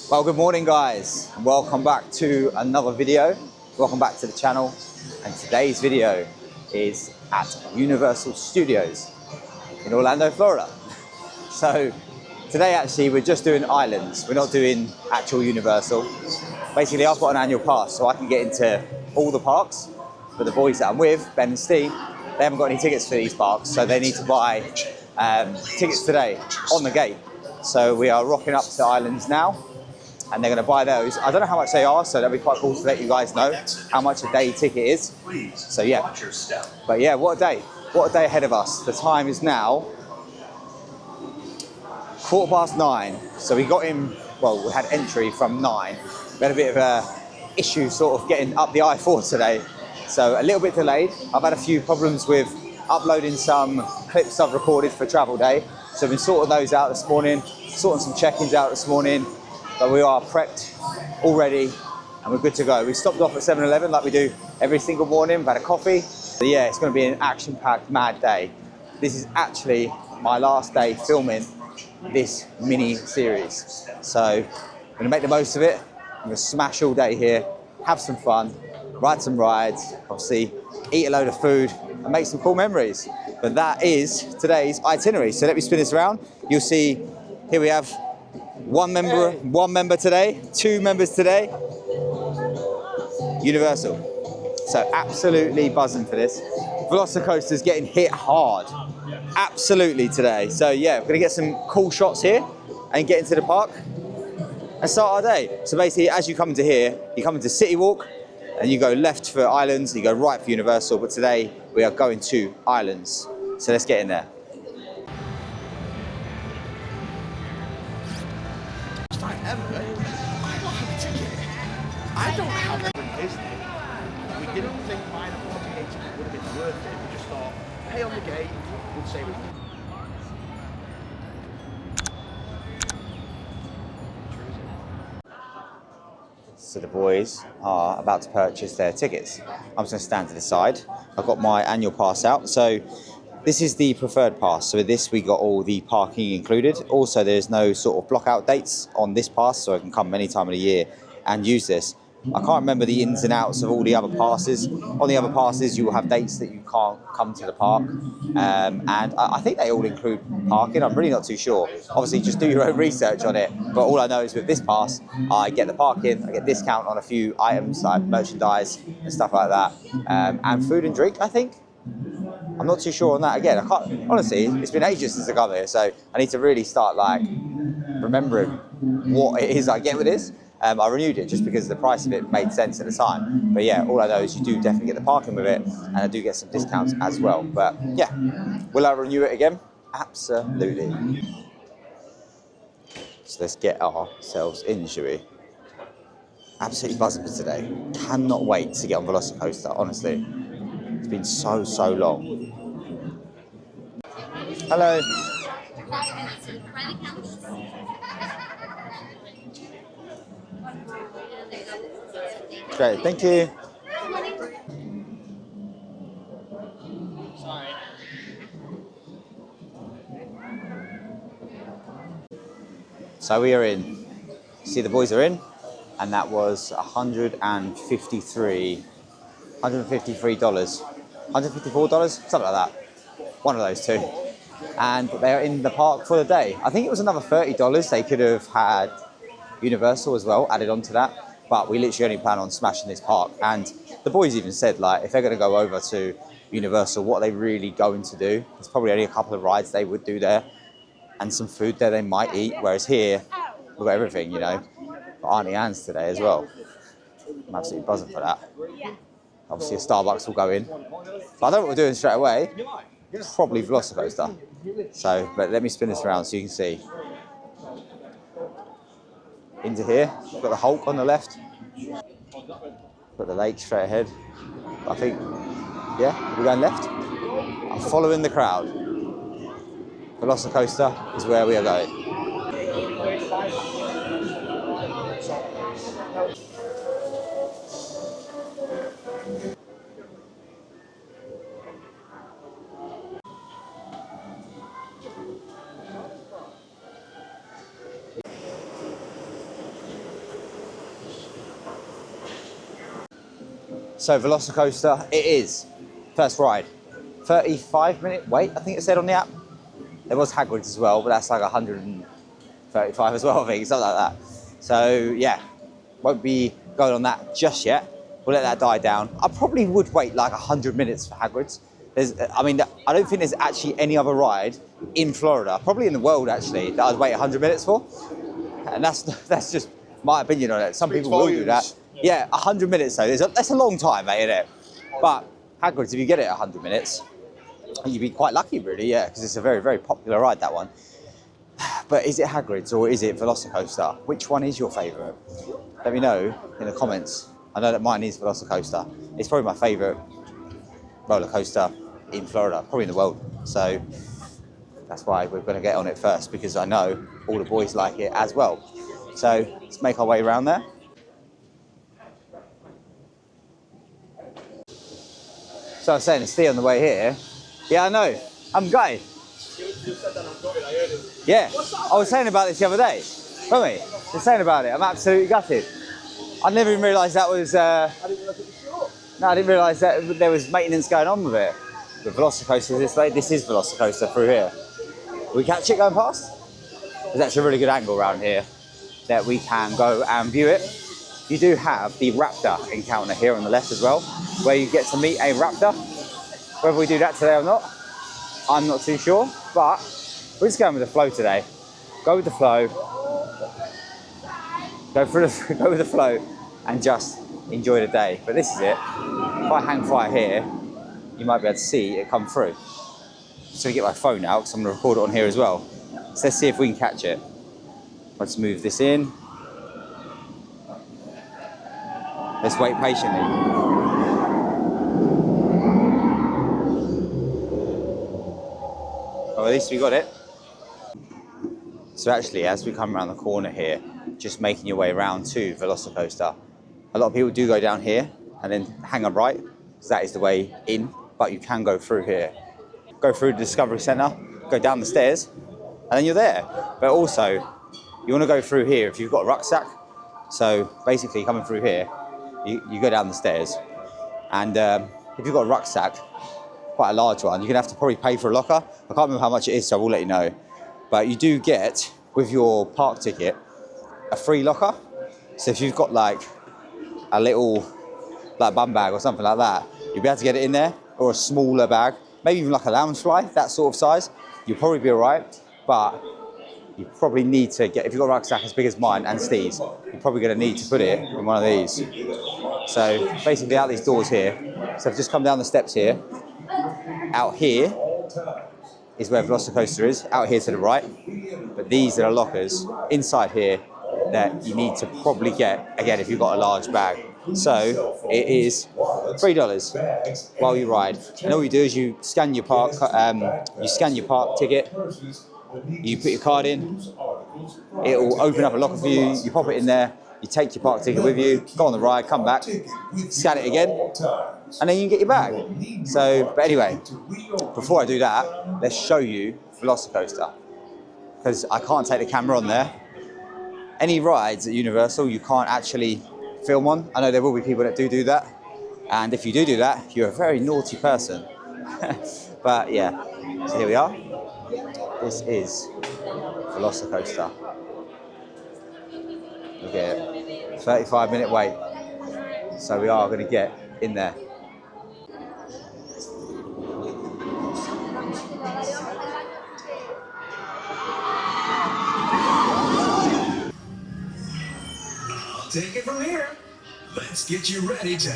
Well, good morning guys. Welcome back to another video. Welcome back to the channel. And today's video is at Universal Studios in Orlando, Florida. So today actually we're just doing islands. We're not doing actual Universal. Basically I've got an annual pass so I can get into all the parks. But the boys that I'm with, Ben and Steve, they haven't got any tickets for these parks. So they need to buy tickets today on the gate. So we are rocking up to the islands now. And they're going to buy those. I don't know how much they are, so that'll be quite cool to let you guys know how much a day ticket is. So yeah, but yeah, what a day. What a day ahead of us. The time is now 9:15. So we got in, well, we had entry from 9. We had a bit of a issue sort of getting up the I-4 today. So a little bit delayed. I've had a few problems with uploading some clips I've recorded for travel day. So I've been sorting those out this morning, sorting some check-ins out this morning. But we are prepped, all ready, and we're good to go. We stopped off at 7-Eleven like we do every single morning. We've had a coffee. So yeah, it's going to be an action-packed, mad day. This is actually my last day filming this mini series. So I'm going to make the most of it. I'm going to smash all day here, have some fun, ride some rides, obviously eat a load of food and make some cool memories. But that is today's itinerary. So let me spin this around. You'll see, here we have one member today, 2 members today, Universal. So absolutely buzzing for this. Velocicoaster's getting hit hard, absolutely today. So yeah, we're gonna get some cool shots here and get into the park and start our day. So basically, as you come into here, you come into City Walk and you go left for Islands, you go right for Universal, but today we are going to Islands. So let's get in there. I don't have a ticket. I don't have it in Disney. We didn't think buying a 48 ticket would have been worth it. We just thought, pay on the gate, we'll save it. So the boys are about to purchase their tickets. I'm just going to stand to the side. I've got my annual pass out. So this is the preferred pass. So with this, we got all the parking included. Also, there's no sort of block out dates on this pass, so I can come any time of the year and use this. I can't remember the ins and outs of all the other passes. On the other passes, you will have dates that you can't come to the park. And I think they all include parking. I'm really not too sure. Obviously, just do your own research on it. But all I know is with this pass, I get the parking, I get discount on a few items like merchandise and stuff like that. And food and drink, I think. I'm not too sure on that. Again, I can't, honestly, it's been ages since I got here, so I need to really start like remembering what it is I get with this. I renewed it just because the price of it made sense at the time. But yeah, all I know is you do definitely get the parking with it, and I do get some discounts as well. But yeah, will I renew it again? Absolutely. So let's get ourselves in, shall we? Absolutely buzzing for today. Cannot wait to get on Velocicoaster, honestly. It's been so long. Hello. Great, thank you. Sorry. So we are in. See, the boys are in, and that was $153, $154, something like that. One of those two. And they are in the park for the day. I think it was another $30. They could have had Universal as well added on to that. But we literally only plan on smashing this park. And the boys even said, like, if they're going to go over to Universal, what are they really going to do? There's probably only a couple of rides they would do there and some food there they might eat. Whereas here, we've got everything, you know. Got Auntie Anne's today as well. I'm absolutely buzzing for that. Obviously, a Starbucks will go in. But I don't know what we're doing straight away. It's probably Velocicoaster. So, but let me spin this around so you can see. Into here, we've got the Hulk on the left. Got the lake straight ahead. I think, yeah, we're going left. I'm following the crowd. Velocicoaster is where we are going. So Velocicoaster, it is. First ride. 35-minute wait, I think it said on the app. There was Hagrids as well, but that's like 135 as well, I think, something like that. So yeah, won't be going on that just yet. We'll let that die down. I probably would wait like 100 minutes for Hagrids. I don't think there's actually any other ride in Florida, probably in the world actually, that I'd wait 100 minutes for. And that's just my opinion on it. Some people will do that. Yeah, 100 minutes though. That's a long time, mate, isn't it? But Hagrids, if you get it 100 minutes, you'd be quite lucky, really, yeah, because it's a very, very popular ride, that one. But is it Hagrids or is it Velocicoaster? Which one is your favourite? Let me know in the comments. I know that mine is Velocicoaster. It's probably my favourite roller coaster in Florida, probably in the world. So that's why we're going to get on it first, because I know all the boys like it as well. So let's make our way around there. So I was saying to Steve on the way here, yeah, I know, I'm gutted. You said that I'm gutted, I heard it. Yeah, I was saying about this the other day. Tommy, I was saying about it, I'm absolutely gutted. I never even realised that was... I didn't realise it was short. No, I didn't realise that there was maintenance going on with it. The Velocicoaster is this way, this is Velocicoaster through here. We catch it going past? There's actually a really good angle around here that we can go and view it. You do have the raptor encounter here on the left as well, where you get to meet a raptor. Whether we do that today or not, I'm not too sure, but we're just going with the flow today. Go with the flow, go with the flow, and just enjoy the day. But this is it. If I hang fire here, you might be able to see it come through. Just gonna get my phone out because I'm gonna record it on here as well. So let's see if we can catch it. Let's move this in. Let's wait patiently. Oh, at least we got it. So actually, as we come around the corner here, just making your way around to Velocicoaster, a lot of people do go down here and then hang a right, because that is the way in, but you can go through here. Go through the Discovery Centre, go down the stairs, and then you're there. But also, you want to go through here if you've got a rucksack. So basically, coming through here, you go down the stairs, and if you've got a rucksack, quite a large one, you're gonna have to probably pay for a locker. I can't remember how much it is, so I will let you know. But you do get, with your park ticket, a free locker. So if you've got like a little like bum bag or something like that, you'll be able to get it in there, or a smaller bag, maybe even like a lounge fly, that sort of size. You'll probably be all right, but you probably need to get, if you've got a rucksack as big as mine and Steve's, you're probably gonna need to put it in one of these. So basically out these doors here, so I've just come down the steps here. Out here is where Velocicoaster is, out here to the right. But these are the lockers inside here that you need to probably get, again, if you've got a large bag. So it is $3 while you ride. And all you do is you scan your park ticket, you put your card in, it will open up a locker for you, you pop it in there, you take your park ticket with you, go on the ride, come back, scan it again, and then you can get your bag. So, but anyway, before I do that, let's show you Velocicoaster, because I can't take the camera on there. Any rides at Universal you can't actually film on. I know there will be people that do that, and if you do that, you're a very naughty person. But yeah, so here we are. This is Velocicoaster. Look at it, 35-minute wait. So we are going to get in there. Take it from here. Let's get you ready to...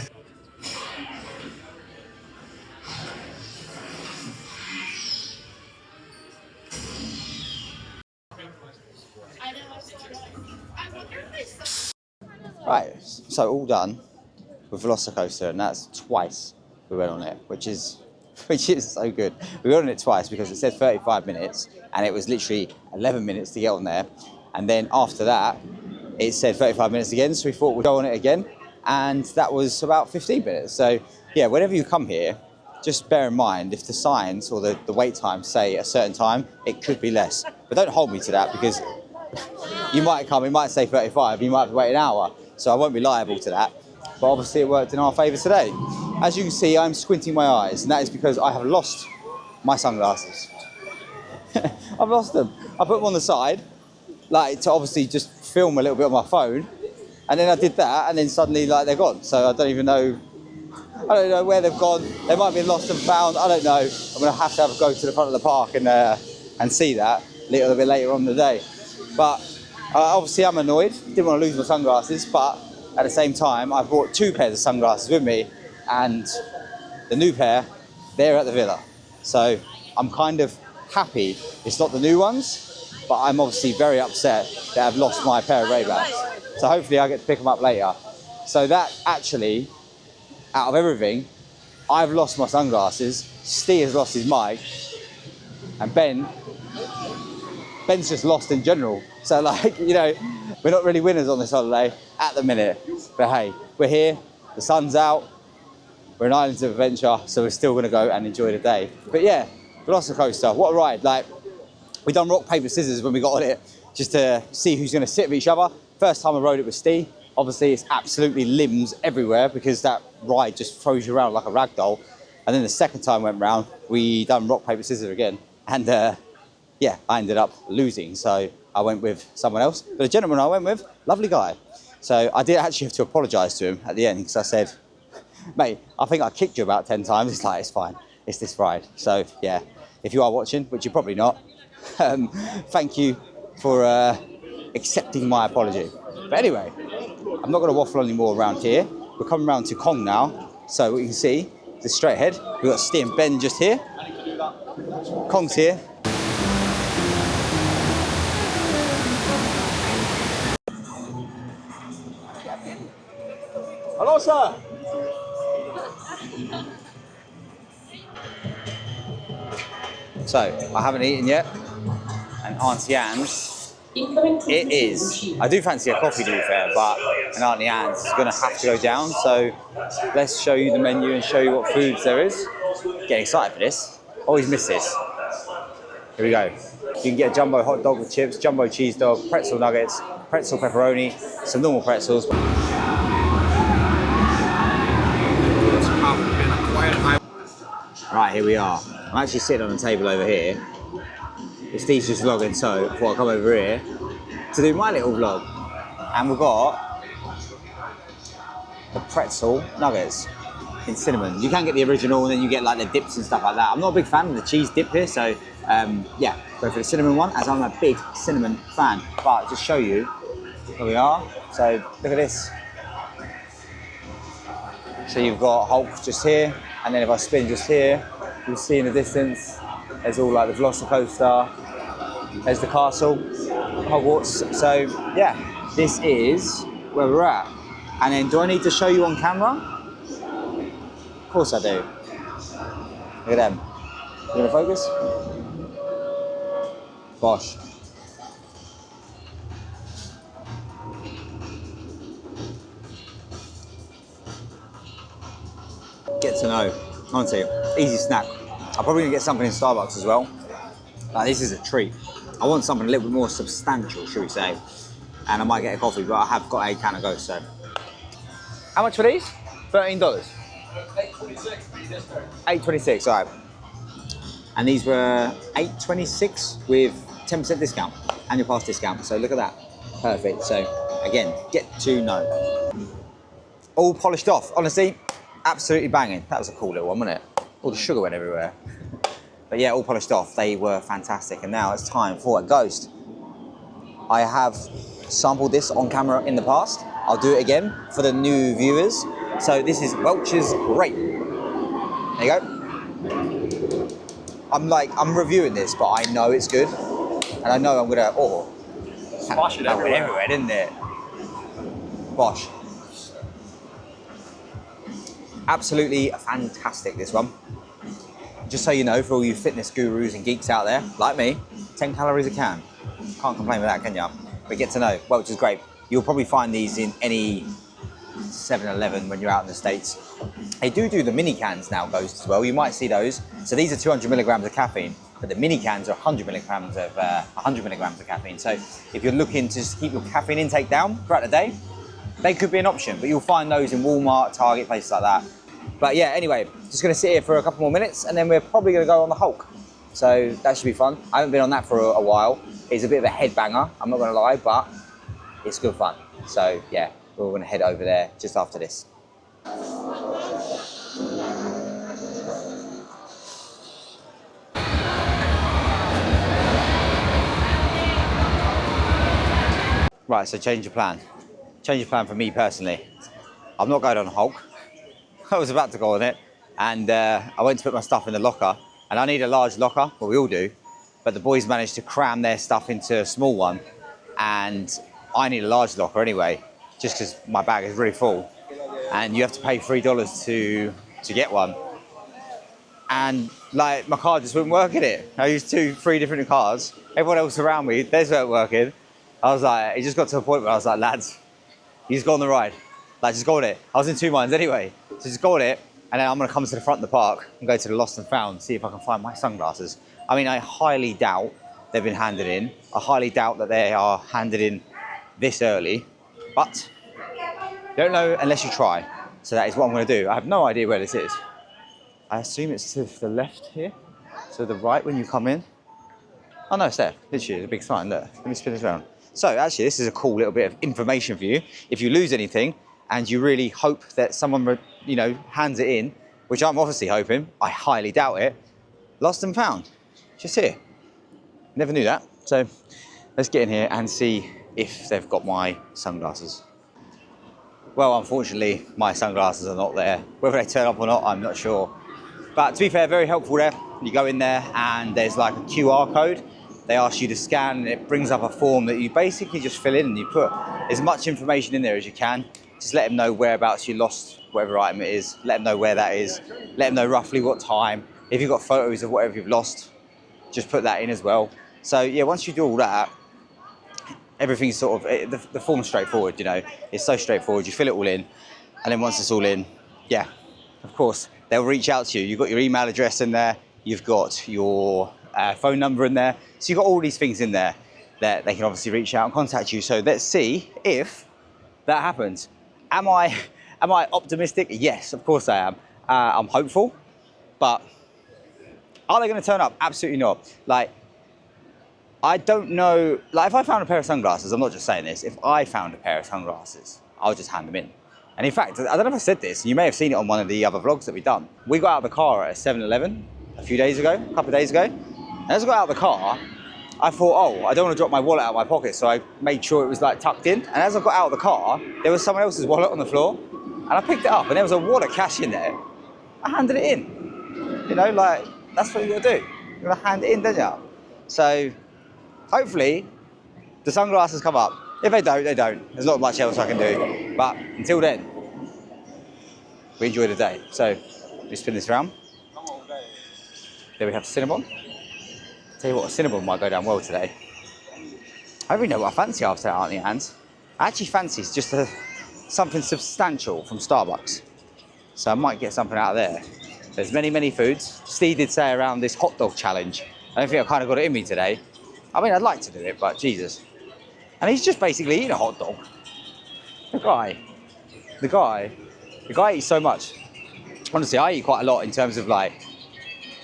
Right, so all done with Velocicoaster, and that's twice we went on it, which is so good. We went on it twice because it said 35 minutes, and it was literally 11 minutes to get on there. And then after that, it said 35 minutes again, so we thought we'd go on it again, and that was about 15 minutes. So yeah, whenever you come here, just bear in mind, if the signs or the wait times say a certain time, it could be less. But don't hold me to that, because you might come, it might say 35, you might have to wait an hour, so I won't be liable to that. but obviously it worked in our favour today. As you can see, I'm squinting my eyes, and that is because I have lost my sunglasses. I've lost them. I put them on the side, like to obviously just film a little bit on my phone, and then I did that, and then suddenly like they're gone. So I don't even know. I don't know where they've gone. They might have been lost and found. I don't know. I'm gonna have to go to the front of the park and see that a little bit later on in the day. But obviously I'm annoyed. Didn't want to lose my sunglasses, but at the same time I brought 2 pairs of sunglasses with me, and the new pair, they're at the villa. So I'm kind of happy it's not the new ones, but I'm obviously very upset that I've lost my pair of Ray-Bans. So hopefully I get to pick them up later. So that actually, out of everything, I've lost my sunglasses, Steve has lost his mic, and Ben's just lost in general. So like, you know, we're not really winners on this holiday at the minute. But hey, we're here, the sun's out, we're in Islands of Adventure, so we're still gonna go and enjoy the day. But yeah, Velocicoaster, what a ride. Like, we done rock, paper, scissors when we got on it, just to see who's gonna sit with each other. First time I rode it with Steve, obviously it's absolutely limbs everywhere because that ride just throws you around like a rag doll. And then the second time I went round, we done rock, paper, scissors again. And yeah, I ended up losing, so I went with someone else. But the gentleman I went with, lovely guy. So I did actually have to apologise to him at the end because I said, mate, I think I kicked you about 10 times. It's like, it's fine, it's this ride. So yeah, if you are watching, which you're probably not, thank you for accepting my apology. But anyway, I'm not going to waffle anymore around here. We're coming around to Kong now. So what you can see, just straight ahead, we've got Steve and Ben just here. Kong's here. Hello, sir. So, I haven't eaten yet, and Auntie Anne's, it is. I do fancy a coffee, to be fair, but an Auntie Anne's is going to have to go down, so let's show you the menu and show you what foods there is. Getting excited for this. Always miss this. Here we go. You can get a jumbo hot dog with chips, jumbo cheese dog, pretzel nuggets, pretzel pepperoni, some normal pretzels. Right, here we are. I'm actually sitting on a table over here. Steve's just vlogging, so I thought I'd come over here to do my little vlog. And we've got the pretzel nuggets in cinnamon. You can get the original and then you get like the dips and stuff like that. I'm not a big fan of the cheese dip here, so yeah, go for the cinnamon one as I'm a big cinnamon fan. But just show you, here we are. So look at this. So you've got Hulk just here, and then if I spin just here, you'll see in the distance, there's all like the Velocicoaster, there's the castle, Hogwarts. So yeah, this is where we're at. And then do I need to show you on camera? Of course I do. Look at them. You gonna focus? Bosh. Get to know, honestly, easy snack. I'm probably gonna get something in Starbucks as well. Like, this is a treat. I want something a little bit more substantial, should we say. And I might get a coffee, but I have got a can of Ghost, so. How much for these? $13? $8.26. $8.26, all right. And these were $8.26 with 10% discount, annual pass discount. So look at that, perfect. So again, get to know. All polished off, honestly, absolutely banging. That was a cool little one, wasn't it? All the sugar went everywhere. But yeah, all polished off. They were fantastic. And now it's time for a Ghost. I have sampled this on camera in the past. I'll do it again for the new viewers. So this is Welch's Grape. There you go. I'm reviewing this, but I know it's good. And I know I'm gonna, Splash it that went everywhere. everywhere, didn't it? Bosh. Absolutely fantastic, this one. Just so you know, for all you fitness gurus and geeks out there, like me, 10 calories a can. Can't complain with that, can you? But get to know, Welch's Grape. You'll probably find these in any 7-Eleven when you're out in the States. They do the mini cans now, Ghost, as well. You might see those. So these are 200 milligrams of caffeine, but the mini cans are 100 milligrams of caffeine. So if you're looking to just keep your caffeine intake down throughout the day, they could be an option, but you'll find those in Walmart, Target, places like that. But yeah, anyway, just gonna sit here for a couple more minutes and then we're probably gonna go on the Hulk. So that should be fun. I haven't been on that for a while. It's a bit of a headbanger, I'm not gonna lie, but it's good fun. So yeah, we're gonna head over there just after this. Right, so change of plan. Change of plan for me personally. I'm not going on Hulk. I was about to go on it, and I went to put my stuff in the locker, and I need a large locker, well we all do, but the boys managed to cram their stuff into a small one, and I need a large locker anyway, just because my bag is really full, and you have to pay $3 to get one. And like my card just wouldn't work in it. I used 3 different cards. Everyone else around me, theirs weren't working. I was like, it just got to a point where I was like, lads, you just go on the ride. Like, just go on it. I was in 2 minds anyway. So just go on it, and then I'm gonna come to the front of the park and go to the Lost and Found, see if I can find my sunglasses. I mean, I highly doubt they've been handed in. I highly doubt that they are handed in this early, but you don't know unless you try. So that is what I'm gonna do. I have no idea where this is. I assume it's to the left here, to the right when you come in. Oh no, it's there, literally, there's a big sign, look. Let me spin this around. So actually, this is a cool little bit of information for you. If you lose anything, and you really hope that someone, you know, hands it in, which I'm obviously hoping, I highly doubt it, Lost and Found, just here. Never knew that. So let's get in here and see if they've got my sunglasses. Well, unfortunately, my sunglasses are not there. Whether they turn up or not, I'm not sure. But to be fair, very helpful there. You go in there and there's like a QR code. They ask you to scan and it brings up a form that you basically just fill in and you put as much information in there as you can. Just let them know whereabouts you lost whatever item it is. Let them know where that is. Let them know roughly what time. If you've got photos of whatever you've lost, just put that in as well. So yeah, once you do all that, everything's sort of, the form's straightforward, you know. It's so straightforward. You fill it all in, and then once it's all in, yeah, of course, they'll reach out to you. You've got your email address in there. You've got your phone number in there. So you've got all these things in there that they can obviously reach out and contact you. So let's see if that happens. Am I optimistic? Yes, of course I am. I'm hopeful, but are they going to turn up? Absolutely not. Like, I don't know. Like, if I found a pair of sunglasses, I'm not just saying this. If I found a pair of sunglasses, I'll just hand them in. And in fact, I don't know if I said this. You may have seen it on one of the other vlogs that we've done. We got out of the car at a 7-Eleven a couple of days ago. And as I got out of the car, I thought, oh, I don't want to drop my wallet out of my pocket, so I made sure it was like tucked in. And as I got out of the car, there was someone else's wallet on the floor, and I picked it up, and there was a wad of cash in there. I handed it in. You know, like, that's what you gotta do. You gotta hand it in, don't you? So, hopefully, the sunglasses come up. If they don't, they don't. There's not much else I can do. But until then, we enjoy the day. So, let me spin this around. There we have Cinnabon. Tell you what, a Cinnabon might go down well today. I don't really know what I fancy after that, Auntie Anne's. I actually fancy just something substantial from Starbucks. So I might get something out of there. There's many, many foods. Steve did say around this hot dog challenge. I don't think I kind of got it in me today. I mean, I'd like to do it, but Jesus. And he's just basically eating a hot dog. The guy eats so much. Honestly, I eat quite a lot in terms of like,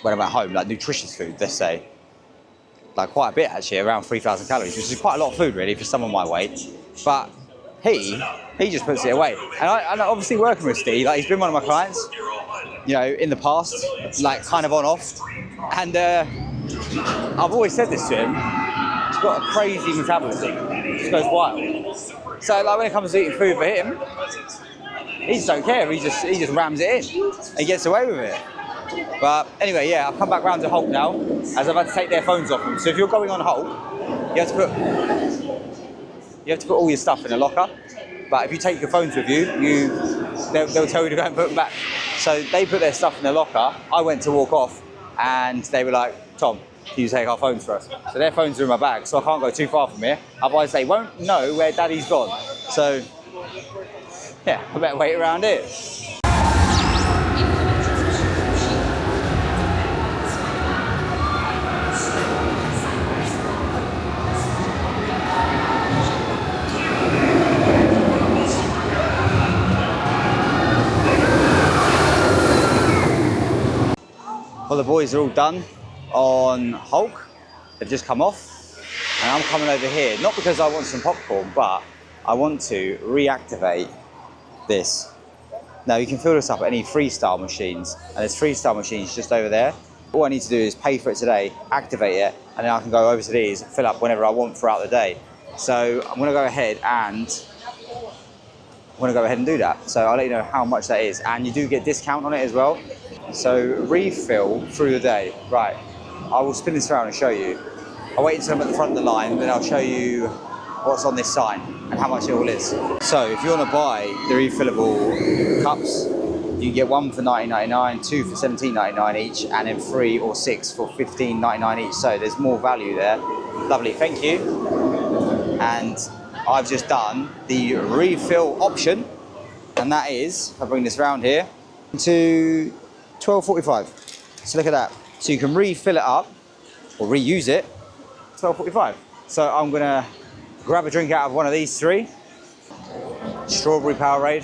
when I'm at home, like nutritious food, let's say. Like quite a bit actually, around 3,000 calories, which is quite a lot of food really for someone my weight. But he just puts it away. And I'm obviously working with Steve, like he's been one of my clients, you know, in the past, like kind of on off. And I've always said this to him, he's got a crazy metabolism, he just goes wild. So like when it comes to eating food for him, he just don't care, he just rams it in, and he gets away with it. But anyway, yeah, I've come back round to Hulk now, as I've had to take their phones off them. So if you're going on Hulk, you have to put all your stuff in a locker. But if you take your phones with you, they'll tell you to go and put them back. So they put their stuff in the locker. I went to walk off, and they were like, Tom, can you take our phones for us? So their phones are in my bag, so I can't go too far from here. Otherwise they won't know where Daddy's gone. So yeah, I better wait around here. Well, the boys are all done on Hulk. They've just come off. And I'm coming over here, not because I want some popcorn, but I want to reactivate this. Now, you can fill this up at any Freestyle machines, and there's Freestyle machines just over there. All I need to do is pay for it today, activate it, and then I can go over to these and fill up whenever I want throughout the day. So I'm gonna go ahead and do that. So I'll let you know how much that is, and you do get discount on it as well. So refill through the day. Right, I will spin this around and show you. I'll wait until I'm at the front of the line, then I'll show you what's on this sign and how much it all is. So if you want to buy the refillable cups, you can get one for $19.99, two for $17.99 each, and then 3 or 6 for $15.99 each. So there's more value there. Lovely, thank you. And I've just done the refill option, and that is, if I bring this around here, to $12.45. So look at that. So you can refill it up or reuse it, $12.45. So I'm gonna grab a drink out of one of these three. Strawberry Powerade.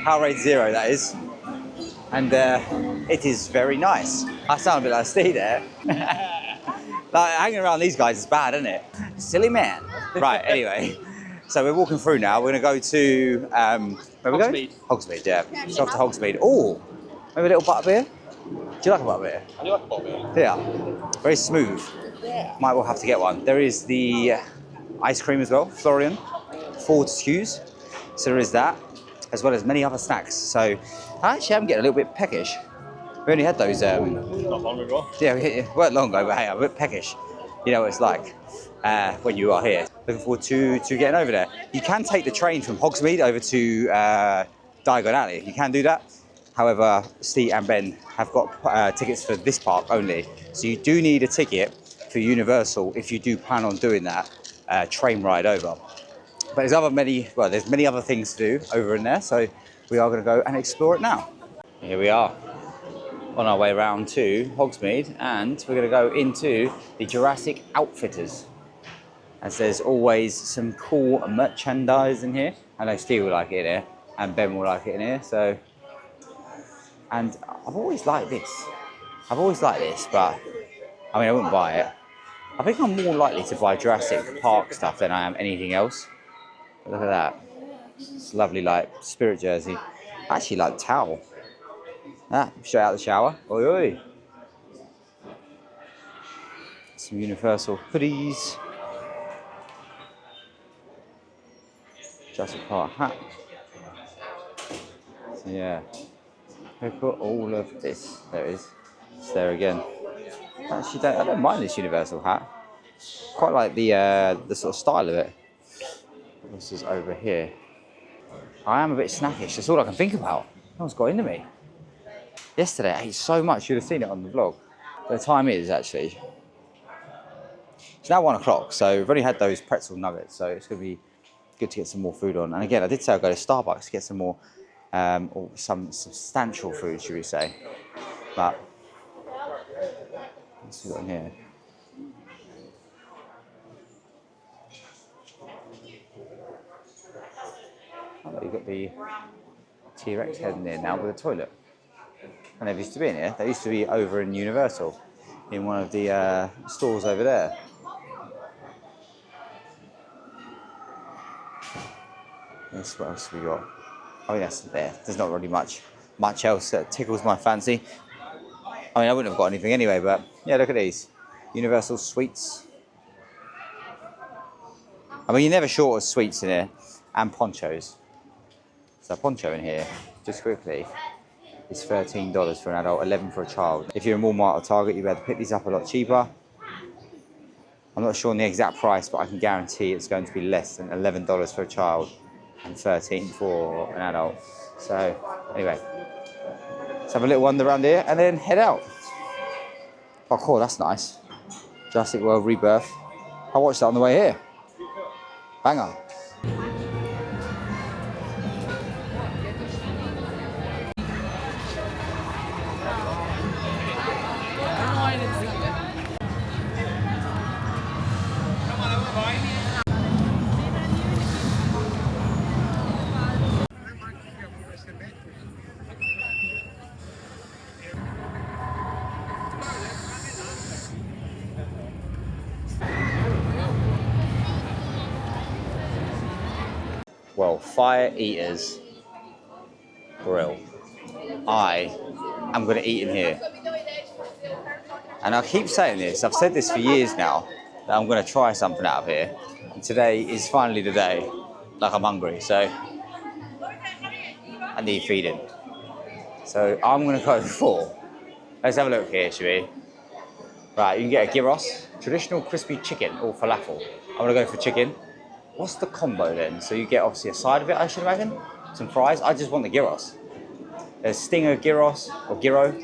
Powerade Zero, that is. And it is very nice. I sound a bit like Steve there. Like, hanging around these guys is bad, isn't it? Silly man. Right, anyway. So we're walking through now. We're gonna go to, where we going? Hogsmeade, yeah. So off to Hogsmeade. Oh, maybe a little butterbeer? Do you like a butterbeer? I do like a butterbeer. Yeah. Very smooth. Yeah. Might well have to get one. There is the ice cream as well, Florian, 4 to choose. So there is that, as well as many other snacks. So actually I'm getting a little bit peckish. We only had those, Not long ago. yeah, we weren't long ago, but hey, I'm a bit peckish. You know what it's like when you are here. Looking forward to getting over there. You can take the train from Hogsmeade over to Diagon Alley. You can do that. However, Steve and Ben have got tickets for this park only. So you do need a ticket for Universal if you do plan on doing that train ride over. But there's many other things to do over in there. So we are going to go and explore it now. Here we are on our way around to Hogsmeade, and we're going to go into the Jurassic Outfitters. As there's always some cool merchandise in here. I know Steve will like it in here, and Ben will like it in here. So, and I've always liked this, but I mean, I wouldn't buy it. I think I'm more likely to buy Jurassic Park stuff than I am anything else. But look at that. It's lovely, like, spirit jersey. I actually like the towel. Ah, straight out the shower. Oi, oi. Some Universal hoodies. Jurassic Park hat. So yeah, we've got all of this. There it is. It's there again. Actually, I don't mind this Universal hat. Quite like the sort of style of it. This is over here. I am a bit snackish. That's all I can think about. No one's got into me. Yesterday I ate so much. You'd have seen it on the vlog. But the time is actually. It's now 1 o'clock, so we've only had those pretzel nuggets, so it's going to be good to get some more food on. And again, I did say I'd go to Starbucks to get some more, or some substantial food, should we say. But, what's we got in here? Oh, you've got the T-Rex head in there now with a toilet. And they used to be in here. They used to be over in Universal, in one of the stores over there. Yes, what else have we got? I mean, that's there. There's not really much else that tickles my fancy. I mean, I wouldn't have got anything anyway, but yeah, look at these. Universal sweets. I mean, you're never short of sweets in here, and ponchos. So a poncho in here, just quickly, is $13 for an adult, $11 for a child. If you're in Walmart or Target, you'll be able to pick these up a lot cheaper. I'm not sure on the exact price, but I can guarantee it's going to be less than $11 for a child and $13 for an adult. So anyway, let's have a little wander around here and then head out. Oh cool, that's nice. Jurassic World Rebirth. I watched that on the way here. Banger. well, Fire Eaters Grill. I am going to eat in here. And I keep saying this, I've said this for years now, that I'm going to try something out of here. And today is finally the day. Like, I'm hungry, so I need feeding. So I'm going to go for, let's have a look here, shall we? Right, you can get a gyros, traditional crispy chicken or falafel. I'm going to go for chicken. What's the combo then? So you get obviously a side of it, I should imagine. Some fries. I just want the gyros. There's stinger gyros or gyro,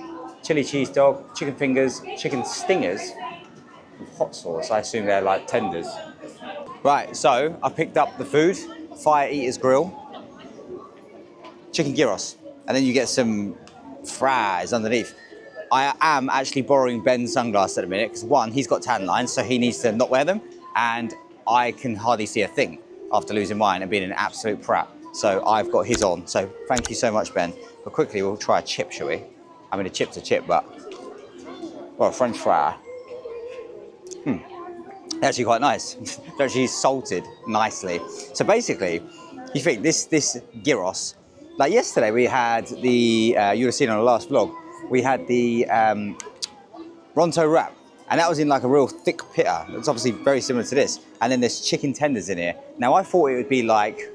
chili cheese dog, chicken fingers, chicken stingers with hot sauce. I assume they're like tenders. Right, so I picked up the food, Fire Eaters Grill, chicken gyros, and then you get some fries underneath. I am actually borrowing Ben's sunglasses at the minute because one, he's got tan lines, so he needs to not wear them, and I can hardly see a thing after losing mine and being an absolute prat. So I've got his on. So thank you so much, Ben. But quickly, we'll try a chip, shall we? I mean, a chip's a chip, but well, a French fry. They're actually quite nice. They're actually salted nicely. So basically, you think this gyros. Like yesterday, we had the you would have seen on the last vlog. We had the Ronto wrap, and that was in like a real thick pitta. It's obviously very similar to this. And then there's chicken tenders in here. Now I thought it would be like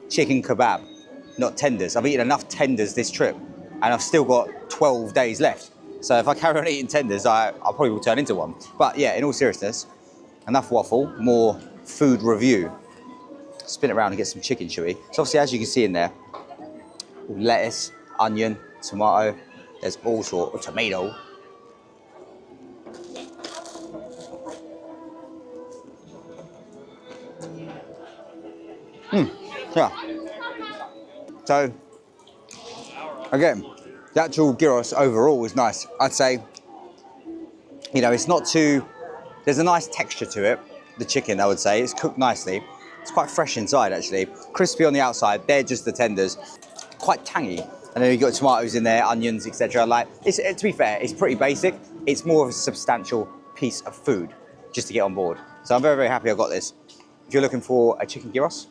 chicken kebab, not tenders. I've eaten enough tenders this trip, and I've still got 12 days left. So if I carry on eating tenders, I probably will turn into one. But yeah, in all seriousness, enough waffle, more food review. Spin it around and get some chicken, shall we? So obviously, as you can see in there, lettuce, onion, tomato. There's all sorts of tomato. Yeah. So, again, the actual gyros overall was nice. I'd say, you know, it's not too, there's a nice texture to it. The chicken, I would say, it's cooked nicely. It's quite fresh inside, actually. Crispy on the outside, they're just the tenders. Quite tangy. And then you've got tomatoes in there, onions, etc. Like, to be fair, it's pretty basic. It's more of a substantial piece of food just to get on board. So I'm very, very happy I got this. If you're looking for a chicken gyros,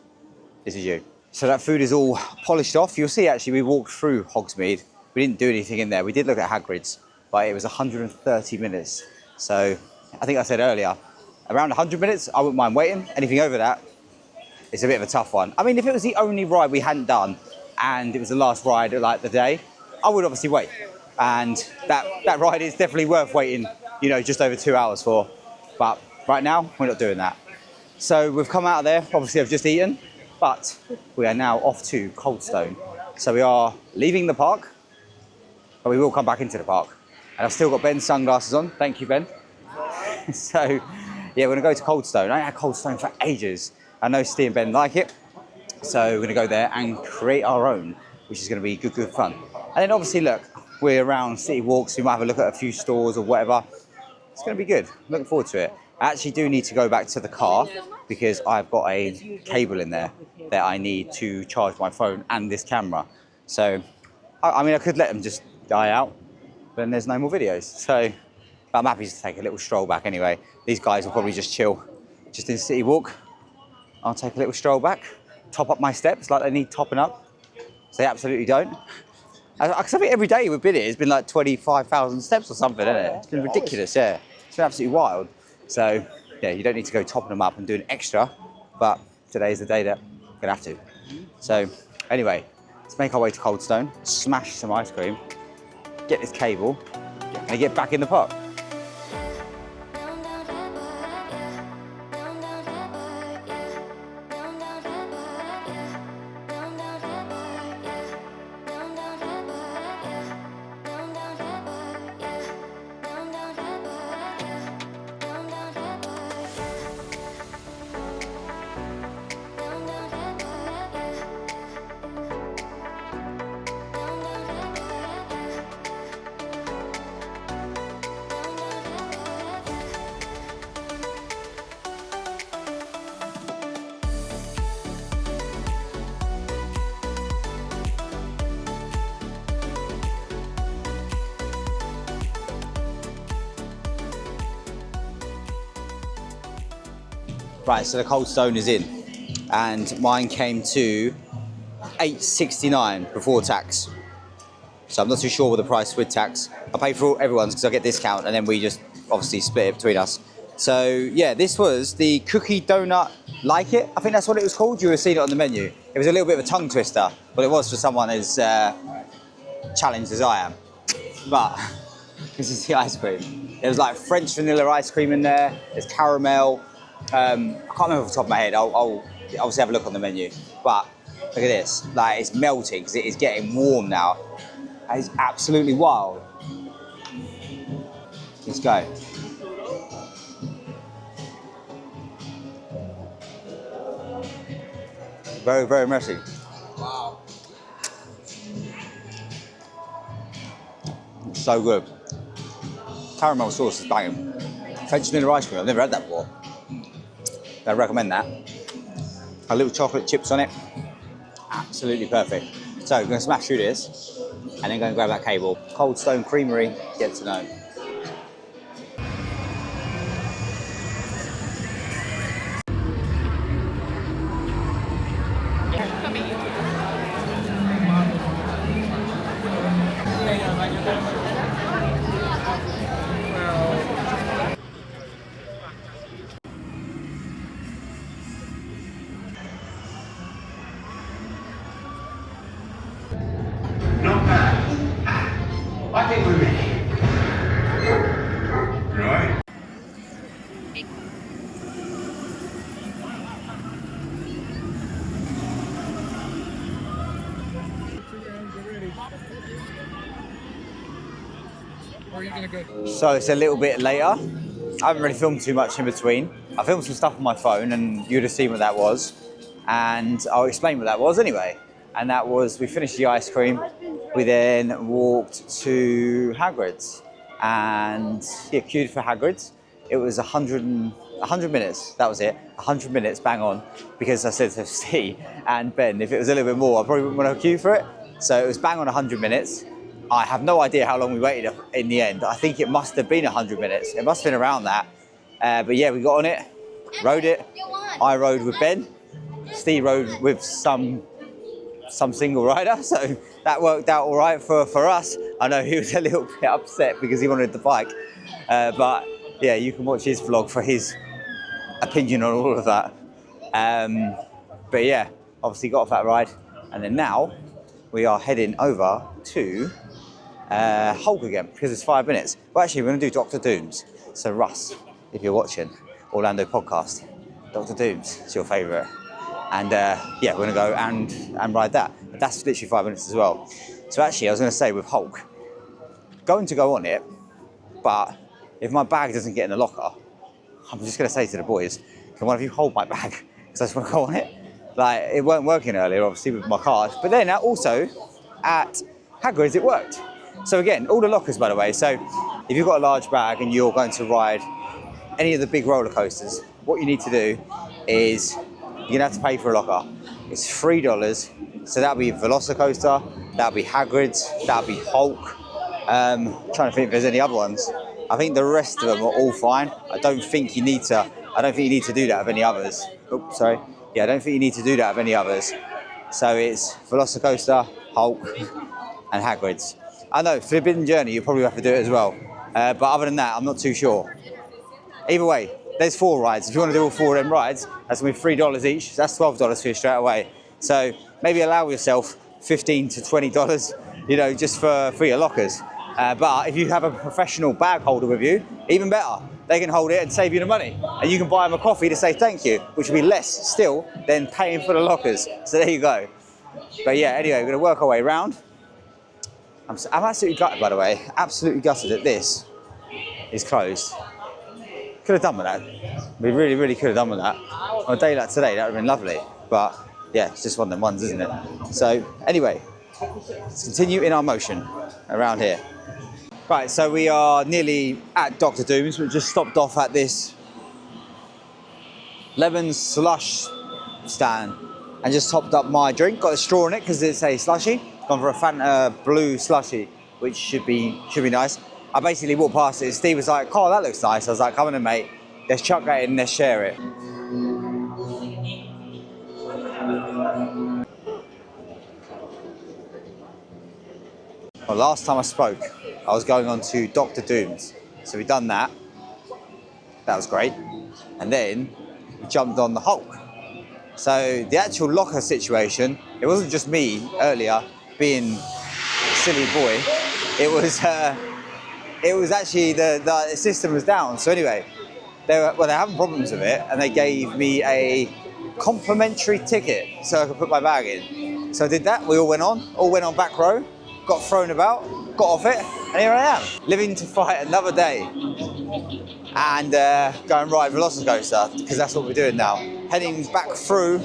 this is you. So that food is all polished off. You'll see, actually, we walked through Hogsmeade. We didn't do anything in there. We did look at Hagrids, but it was 130 minutes. So I think I said earlier, around 100 minutes, I wouldn't mind waiting. Anything over that, it's a bit of a tough one. I mean, if it was the only ride we hadn't done, and it was the last ride of like the day, I would obviously wait. And that ride is definitely worth waiting, you know, just over 2 hours for. But right now, we're not doing that. So we've come out of there, obviously I've just eaten, but we are now off to Coldstone. So we are leaving the park, but we will come back into the park. And I've still got Ben's sunglasses on, thank you, Ben. So yeah, we're gonna go to Coldstone. I ain't had Coldstone for ages. I know Steve and Ben like it. So we're gonna go there and create our own, which is gonna be good fun. And then obviously, look, we're around City Walks, we might have a look at a few stores or whatever. It's gonna be good, looking forward to it. I actually do need to go back to the car because I've got a cable in there that I need to charge my phone and this camera. So, I mean, I could let them just die out, but then there's no more videos. So, but I'm happy to take a little stroll back anyway. These guys will probably just chill, just in City Walk. I'll take a little stroll back. Top up my steps like they need topping up. So they absolutely don't. Because I think every day we've been here, it's been like 25,000 steps or something, isn't it? It's been ridiculous, yeah. It's been absolutely wild. So, yeah, you don't need to go topping them up and doing extra, but today is the day that we're gonna have to. So, anyway, let's make our way to Coldstone, smash some ice cream, get this cable, and get back in the park. Right, so the Coldstone is in. and mine came to $8.69 before tax. So I'm not too sure what the price with tax. I pay for everyone's because I get discount, and then we just obviously split it between us. So yeah, this was the cookie donut like it. I think that's what it was called. You were seeing it on the menu. It was a little bit of a tongue twister, but it was for someone as challenged as I am. But this is the ice cream. There was like French vanilla ice cream in there. There's caramel. I can't remember off the top of my head. I'll obviously have a look on the menu. But look at this. Like, it's melting because it is getting warm now. That is absolutely wild. Let's go. Very, very messy. Wow. So good. Caramel sauce is banging. French vanilla ice cream, I've never had that before. I recommend that. A little chocolate chips on it. Absolutely perfect. So we're going to smash through this and then go and grab that cable. Cold Stone Creamery, get to know. Not bad. I think we're ready. Right. So it's a little bit later. I haven't really filmed too much in between. I filmed some stuff on my phone and you'd have seen what that was. And I'll explain what that was anyway. And that was, we finished the ice cream. We then walked to Hagrids and queued for Hagrids. It was 100 minutes, that was it. 100 minutes, bang on. Because I said to Steve and Ben, if it was a little bit more, I probably wouldn't want to queue for it. So it was bang on 100 minutes. I have no idea how long we waited in the end. I think it must have been 100 minutes. It must have been around that. But yeah, we got on it, rode it. I rode with Ben. Steve rode with some single rider. So that worked out all right for us. I know he was a little bit upset because he wanted the bike. But yeah, you can watch his vlog for his opinion on all of that. But yeah, obviously got off that ride. And then now we are heading over to Hulk again because it's 5 minutes. Well, actually, we're going to do Dr. Dooms. So Russ, if you're watching Orlando podcast, Dr. Dooms is your favourite. And yeah, we're going to go and ride that. But that's literally 5 minutes as well. So actually, I was going to say with Hulk, going to go on it, but if my bag doesn't get in the locker, I'm just going to say to the boys, can one of you hold my bag? Because I just want to go on it. Like, it weren't working earlier, obviously, with my card. But then also, at Hagrids, it worked. So again, all the lockers, by the way. So if you've got a large bag and you're going to ride any of the big roller coasters, what you need to do is you're going to have to pay for a locker. It's $3. So that'll be Velocicoaster, that'll be Hagrids, that'll be Hulk. Trying to think if there's any other ones. I think the rest of them are all fine. I don't think you need to do that with any others. Oops, sorry. Yeah, I don't think you need to do that with any others. So it's Velocicoaster, Hulk, and Hagrids. I know, Forbidden Journey, you probably have to do it as well. But other than that, I'm not too sure. Either way, there's 4 rides. If you want to do all 4 of them rides, that's going to be $3 each. That's $12 for you straight away. So maybe allow yourself $15 to $20, you know, just for your lockers. But if you have a professional bag holder with you, even better. They can hold it and save you the money. And you can buy them a coffee to say thank you, which will be less still than paying for the lockers. So there you go. But yeah, anyway, we're going to work our way around. I'm absolutely gutted, by the way. Absolutely gutted that this is closed. Could have done with that. We really, really could have done with that. On a day like today, that would have been lovely. But yeah, it's just one of them ones, isn't it? So anyway, let's continue in our motion around here. Right, so we are nearly at Dr. Doom's. We've just stopped off at this lemon slush stand and just topped up my drink. Got a straw in it because it's a slushy. Gone for a Fanta blue slushy, which should be nice. I basically walked past it. Steve was like, "Oh, that looks nice." I was like, "Come on in, mate. Let's chuck that in. Let's share it." Well, last time I spoke, I was going on to Doctor Doom's. So we've done that. That was great. And then we jumped on the Hulk. So the actual locker situation, it wasn't just me earlier being a silly boy. It was actually the system was down. So anyway, they're having problems with it, and they gave me a complimentary ticket so I could put my bag in. So I did that. We all went on back row, got thrown about, got off it, and here I am, living to fight another day, and go and ride Velocicoaster, because that's what we're doing now. Heading back through,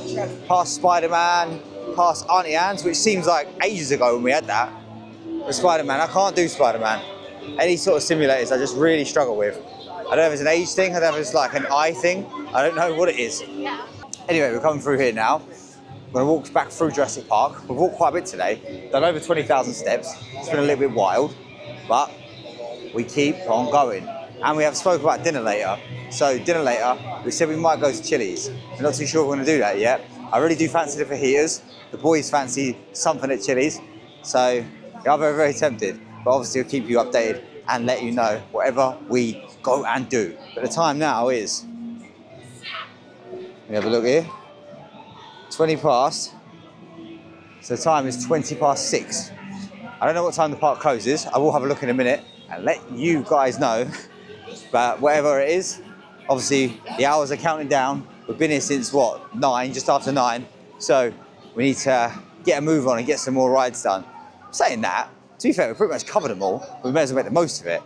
past Spider-Man, past Auntie Anne's, which seems like ages ago when we had that. But Spider-Man, I can't do Spider-Man. Any sort of simulators I just really struggle with. I don't know if it's an age thing, I don't know if it's like an eye thing. I don't know what it is. Anyway, we're coming through here now. We're gonna walk back through Jurassic Park. We've walked quite a bit today. Done over 20,000 steps. It's been a little bit wild, but we keep on going. And we have spoke about dinner later. So dinner later, we said we might go to Chili's. We're not too sure we're gonna do that yet. I really do fancy the fajitas. The boys fancy something at Chili's. So we are very, very tempted. But obviously we'll keep you updated and let you know whatever we go and do. But the time now is, let me have a look here, 20 past. So the time is 20 past 6. I don't know what time the park closes. I will have a look in a minute and let you guys know. But whatever it is, obviously the hours are counting down. We've been here since what, 9, just after 9. So we need to get a move on and get some more rides done. Saying that, to be fair, we've pretty much covered them all. We may as well make the most of it.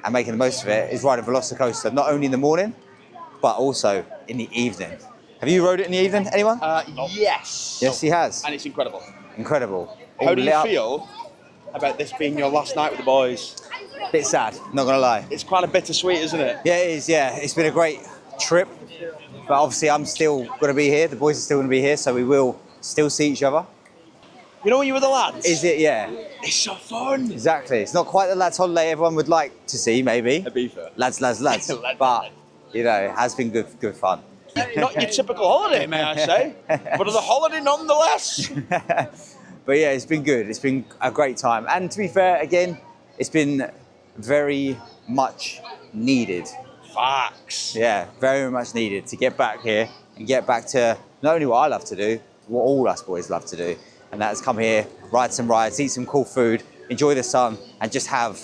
And making the most of it is riding Velocicoaster, not only in the morning, but also in the evening. Have you rode it in the evening, anyone? Yes. Yes, he has. And it's incredible. Incredible. How do All you lit up. feel about this being your last night with the boys? Bit sad, not gonna lie. It's quite a bittersweet, isn't it? Yeah, it is, yeah. It's been a great trip, but obviously I'm still gonna be here. The boys are still gonna be here, so we will still see each other. You know when you were the lads? Is it? Yeah. It's so fun. Exactly. It's not quite the lads' holiday everyone would like to see, maybe. A beaver. Lads. Lads. But, you know, it has been good fun. Not your typical holiday, may I say, but a holiday nonetheless. But yeah, it's been good. It's been a great time. And to be fair, again, it's been very much needed. Facts. Yeah, very much needed to get back here and get back to not only what I love to do, what all us boys love to do. And that is come here, ride some rides, eat some cool food, enjoy the sun, and just have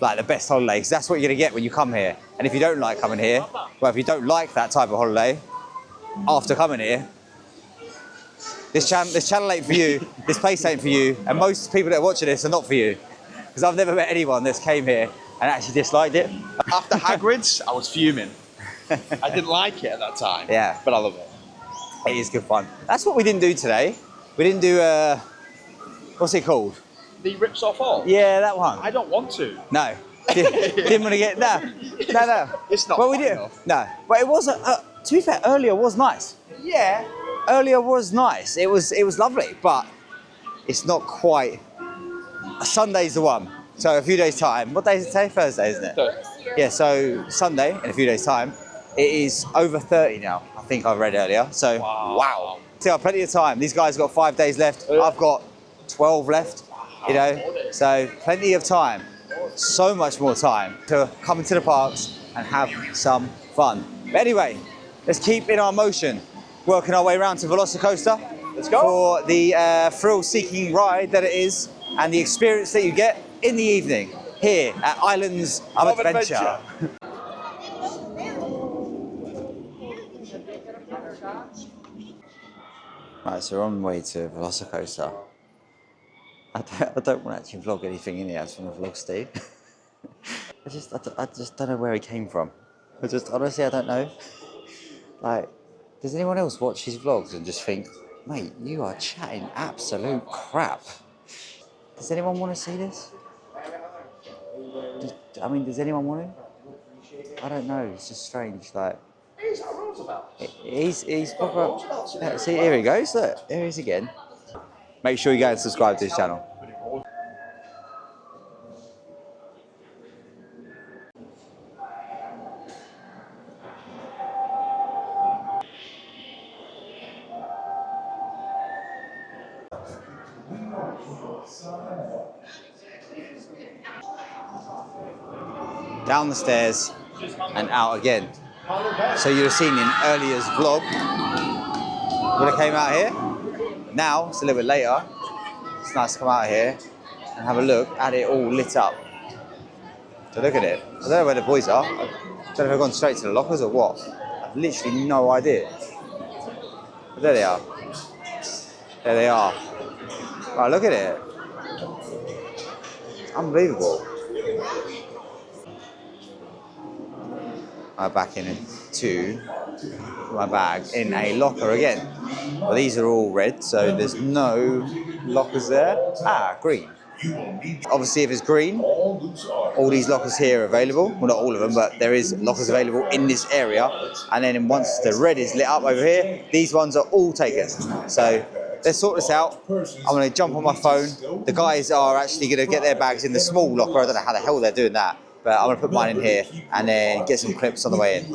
like the best holiday. Because that's what you're gonna get when you come here. And if you don't like coming here, well, if you don't like that type of holiday, after coming here, this channel ain't for you, this place ain't for you, and most people that are watching this are not for you. Because I've never met anyone that's came here and actually disliked it. After Hagrids, I was fuming. I didn't like it at that time. Yeah. But I love it. It is good fun. That's what we didn't do today. We didn't do, what's it called? The rips off all? Yeah, that one. I don't want to. No. Didn't want to get, no. It's not Well, we fun did. enough. No. But it was, to be fair, earlier was nice. Yeah. Earlier was nice. It was lovely, but it's not quite. Sunday's the one. So a few days time. What day is it today? Thursday, isn't it? Thursday. Yeah. So Sunday in a few days time, it is over 30 now. I think I read earlier. So wow. Still have plenty of time. These guys have got 5 days left. I've got 12 left. You know, so plenty of time. So much more time to come into the parks and have some fun. But anyway, let's keep in our motion. Working our way around to Velocicoaster. Let's go. For the thrill-seeking ride that it is and the experience that you get in the evening here at Islands of Adventure. Right, so we're on the way to Velocicoaster. I don't want to actually vlog anything in here from the vlog, Steve. I just don't know where he came from. Honestly, I don't know. Like, does anyone else watch his vlogs and just think, mate, you are chatting absolute crap? Does anyone want to see this? Does anyone want to? I don't know, it's just strange, like... He's proper... Yeah, see, here he goes, look, here he is again. Make sure you go and subscribe to his channel. down the stairs, and out again. So you'd have seen in earlier's vlog when I came out here. Now, it's a little bit later, it's nice to come out here and have a look at it all lit up. So look at it. I don't know where the boys are. I don't know if they've gone straight to the lockers or what. I've literally no idea. But there they are. There they are. Right, look at it. It's unbelievable. I'm back into my bag in a locker again. Well, these are all red, so there's no lockers there. Ah, green. Obviously, if it's green, all these lockers here are available. Well, not all of them, but there is lockers available in this area. And then once the red is lit up over here, these ones are all taken. So let's sort this out. I'm going to jump on my phone. The guys are actually going to get their bags in the small locker. I don't know how the hell they're doing that, but I'm going to put mine in here and then get some clips on the way in.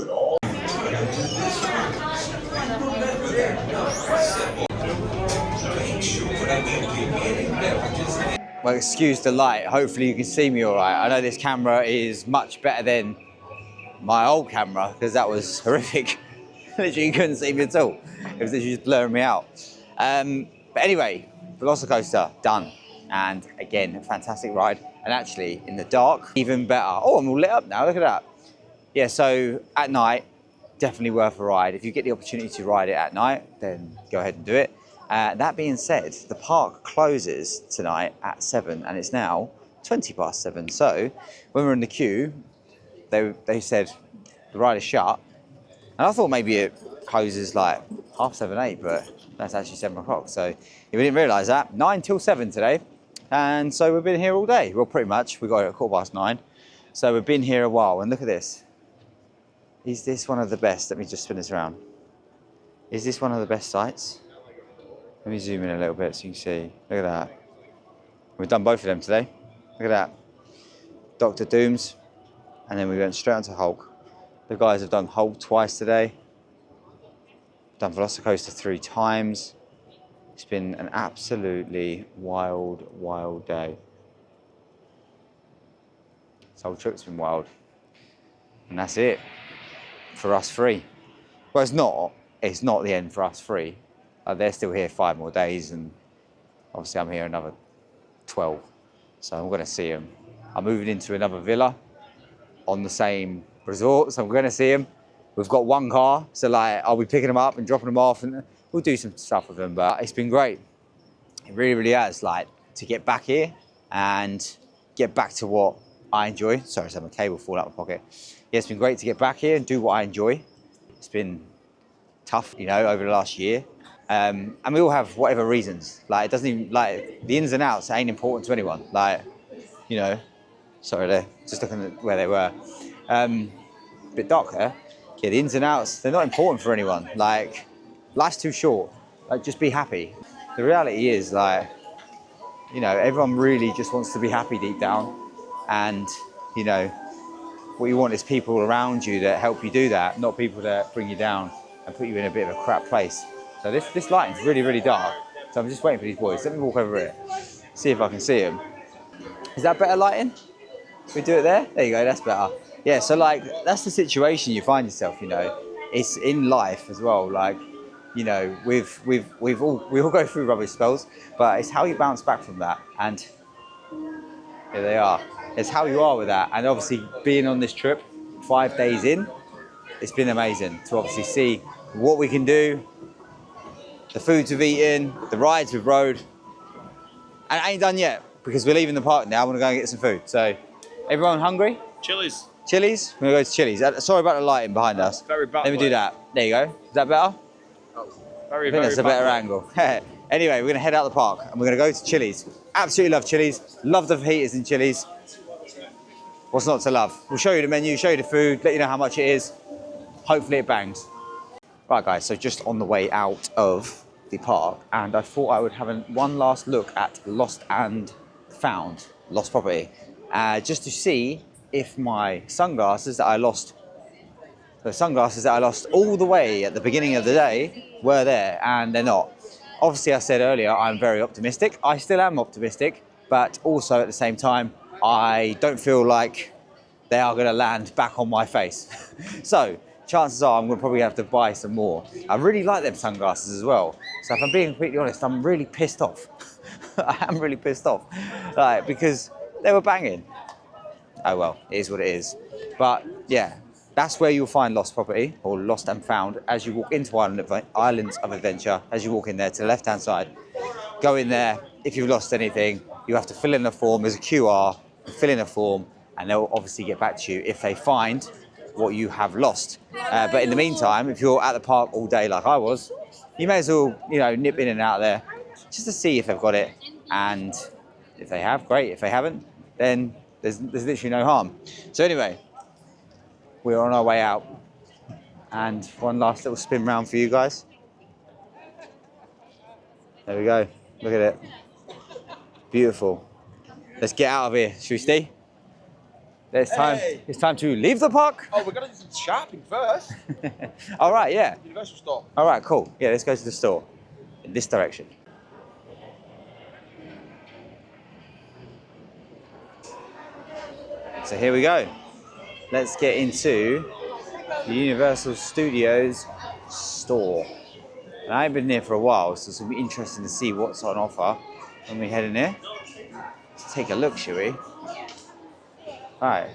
Well, excuse the light. Hopefully you can see me all right. I know this camera is much better than my old camera because that was horrific. Literally, you couldn't see me at all. It was literally just blurring me out. But anyway, Velocicoaster done. And again, a fantastic ride. And actually, in the dark, even better. Oh, I'm all lit up now. Look at that. Yeah, so at night, definitely worth a ride. If you get the opportunity to ride it at night, then go ahead and do it. That being said, the park closes tonight at 7 and it's now 20 past 7. So when we're in the queue, they said the ride is shut. And I thought maybe it closes like 7:30, 8, but that's actually 7 o'clock. So if we didn't realise that, 9 till 7 today. And so we've been here all day. Well, pretty much. We got here at 9:15. So we've been here a while. And look at this. Is this one of the best? Let me just spin this around. Is this one of the best sites? Let me zoom in a little bit so you can see. Look at that. We've done both of them today. Look at that. Dr. Doom's. And then we went straight onto Hulk. The guys have done Hulk twice today. Done Velocicoaster 3 times. It's been an absolutely wild, wild day. This whole trip's been wild. And that's it. For us 3. Well, it's not the end for us 3. They're still here 5 more days, and obviously I'm here another 12. So I'm going to see them. I'm moving into another villa on the same resort, so I'm going to see them. We've got one car, so like I'll be picking them up and dropping them off, and we'll do some stuff with them. But it's been great. It really, really has. Like to get back here and get back to what I enjoy. Sorry, so my cable fall out of my pocket. Yeah, it's been great to get back here and do what I enjoy. It's been tough, you know, over the last year. And we all have whatever reasons. Like, it doesn't even, like, the ins and outs ain't important to anyone. Like, you know, sorry, they're just looking at where they were. A bit dark there. Yeah, the ins and outs, they're not important for anyone. Like, life's too short. Like, just be happy. The reality is, like, you know, everyone really just wants to be happy deep down. And, you know, what you want is people around you that help you do that, not people that bring you down and put you in a bit of a crap place. So this lighting's really, really dark. So I'm just waiting for these boys. Let me walk over it, see if I can see them. Is that better lighting? We do it there? There you go, that's better. Yeah, so like, that's the situation you find yourself, you know. It's in life as well, like, you know, we all go through rubbish spells, but it's how you bounce back from that. And here they are. It's how you are with that. And obviously being on this trip 5 days in, it's been amazing to obviously see what we can do, the foods we've eaten, the rides we've rode. And it ain't done yet because we're leaving the park now. I want to go and get some food. So, everyone hungry? Chili's. Chili's? We're going to go to Chili's. Sorry about the lighting behind us. Very bad. Let me do that. There you go. Is that better? Oh, very, I think that's a better angle. Anyway, we're going to head out the park and we're going to go to Chili's. Absolutely love Chili's. Love the fajitas in Chili's. What's not to love? We'll show you the menu, show you the food, let you know how much it is. Hopefully it bangs. Right guys, so just on the way out of the park, and I thought I would have one last look at lost and found, lost property, just to see if my sunglasses that I lost, all the way at the beginning of the day were there, and they're not. Obviously I said earlier, I'm very optimistic. I still am optimistic, but also at the same time, I don't feel like they are going to land back on my face. So chances are I'm going to probably have to buy some more. I really like them sunglasses as well. So if I'm being completely honest, I'm really pissed off. I am really pissed off, like, because they were banging. Oh well, it is what it is. But yeah, that's where you'll find lost property, or lost and found, as you walk into Islands of Adventure. As you walk in there to the left-hand side, go in there. If you've lost anything, you have to fill in a form. There's a QR, fill in a form, and they'll obviously get back to you if they find what you have lost. But in the meantime, if you're at the park all day like I was, you may as well, you know, nip in and out there just to see if they've got it. And if they have, great. If they haven't, then there's literally no harm. So anyway, we're on our way out, and one last little spin round for you guys. There we go. Look at it. Beautiful. Let's get out of here, should we, Steve? It's time to leave the park. Oh, we're gonna do some shopping first. All right, yeah. Universal store. All right, cool. Yeah, let's go to the store in this direction. So here we go. Let's get into the Universal Studios store. And I haven't been there for a while, so it's going to be interesting to see what's on offer when we head in there. Let's take a look, shall we? Alright.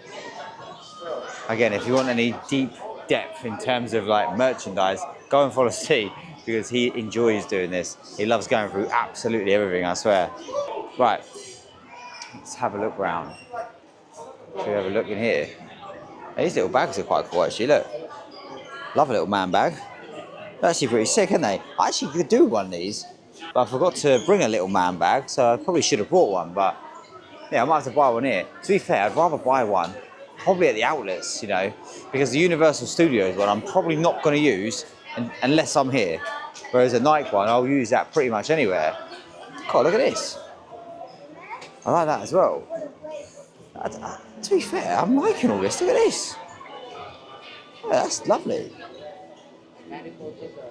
Again, if you want any deep depth in terms of like merchandise, go and follow Steve, because he enjoys doing this. He loves going through absolutely everything, I swear. Right. Let's have a look round. Should we have a look in here? These little bags are quite cool, actually. Look, love a little man bag. They're actually pretty sick, aren't they? I actually could do one of these, but I forgot to bring a little man bag, so I probably should have bought one. But yeah, I might have to buy one here. To be fair, I'd rather buy one probably at the outlets, you know, because the Universal Studios one I'm probably not going to use unless I'm here. Whereas a Nike one, I'll use that pretty much anywhere. God, look at this. I like that as well. To be fair, I'm liking all this. Look at this. Yeah, that's lovely.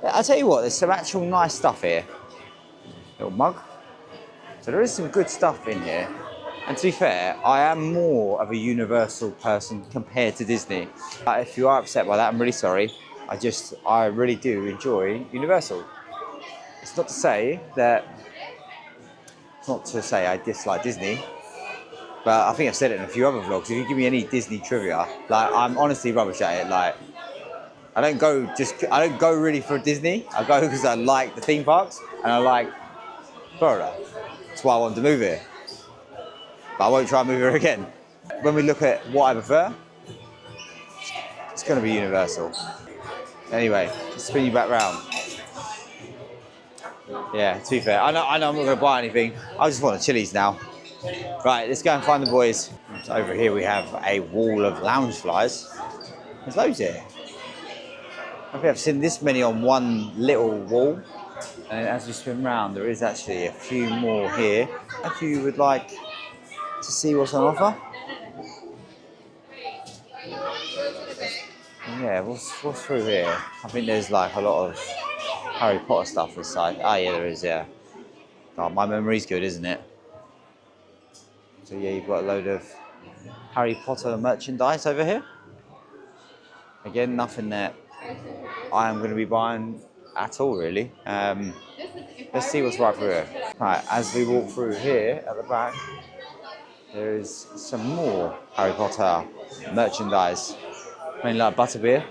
I'll tell you what, there's some actual nice stuff here. Little mug. So there is some good stuff in here. And to be fair, I am more of a Universal person compared to Disney. If you are upset by that, I'm really sorry. I really do enjoy Universal. It's not to say I dislike Disney. But I think I've said it in a few other vlogs. If you give me any Disney trivia, like, I'm honestly rubbish at it. Like, I don't go really for Disney. I go because I like the theme parks and I like Florida. That's why I wanted to move here. But I won't try and move here again. When we look at what I prefer, it's going to be Universal. Anyway, let's spin you back round. Yeah, to be fair, I know I'm not going to buy anything. I just want a Chili's now. Right, let's go and find the boys. So over here we have a wall of lounge flies. There's loads here. I don't think I've seen this many on one little wall. And as we spin round, there is actually a few more here. If you would like to see what's on offer. Yeah, what's through here? I think there's like a lot of Harry Potter stuff inside. Ah, yeah, there is, yeah. Oh, my memory's good, isn't it? So yeah, you've got a load of Harry Potter merchandise over here. Again, nothing that I am going to be buying at all, really. Let's see what's right through here. Right, as we walk through here at the back, there is some more Harry Potter merchandise. I mean, like butterbeer.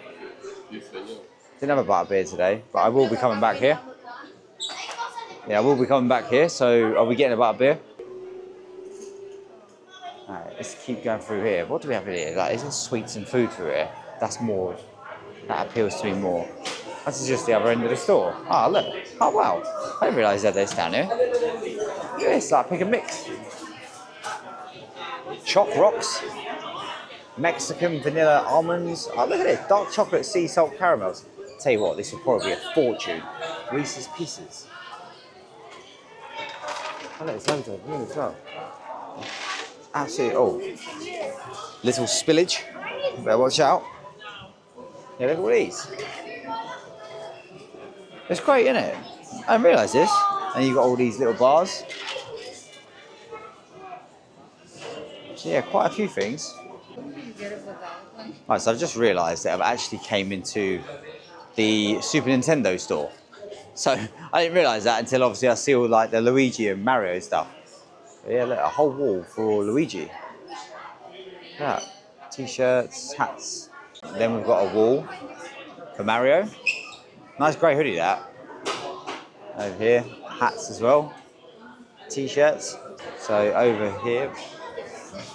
Didn't have a butterbeer today, but I will be coming back here. Yeah, I will be coming back here, so are we getting a butterbeer? Alright, let's keep going through here. What do we have here? Like, is there sweets and food through here? That appeals to me more. This is just the other end of the store. Oh, look. Oh, wow. I didn't realise that there's down here. Look at this, like pick and mix. Choc Rocks. Mexican vanilla almonds. Oh, look at this. Dark chocolate sea salt caramels. Tell you what, this will probably be a fortune. Reese's Pieces. Oh, look, there's loads over here as well. Absolutely, little spillage. Better watch out. Yeah, look at all these. It's great, isn't it? I didn't realise this. And you've got all these little bars. So yeah, quite a few things. Right, so I've just realised that I've actually came into the Super Nintendo store. So I didn't realise that until obviously I see all like the Luigi and Mario stuff. But yeah, look, a whole wall for Luigi. Yeah, t-shirts, hats. Then we've got a wall for Mario. Nice grey hoodie that. Over here, hats as well. T-shirts. So over here,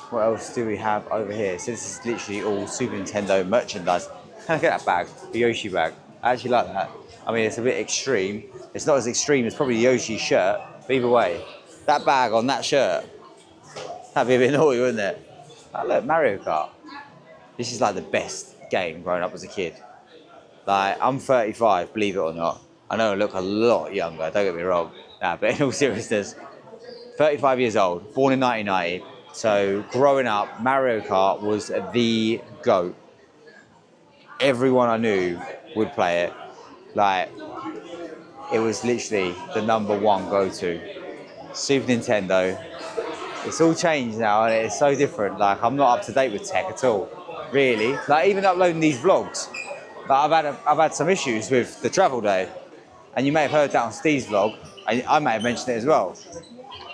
what else do we have over here? So this is literally all Super Nintendo merchandise. Look at that bag, the Yoshi bag. I actually like that. I mean, it's a bit extreme. It's not as extreme as probably the Yoshi shirt, but either way, that bag on that shirt, that'd be a bit naughty, wouldn't it? Oh, look, Mario Kart. This is like the best game growing up as a kid. Like, I'm 35, believe it or not. I know I look a lot younger, don't get me wrong. Nah, but in all seriousness, 35 years old, born in 1990. So growing up, Mario Kart was the GOAT. Everyone I knew would play it. Like, it was literally the #1 go-to. Super Nintendo. It's all changed now and it's so different. Like, I'm not up to date with tech at all, really. Like, even uploading these vlogs, like, I've had some issues with the travel day. And you may have heard that on Steve's vlog. I may have mentioned it as well.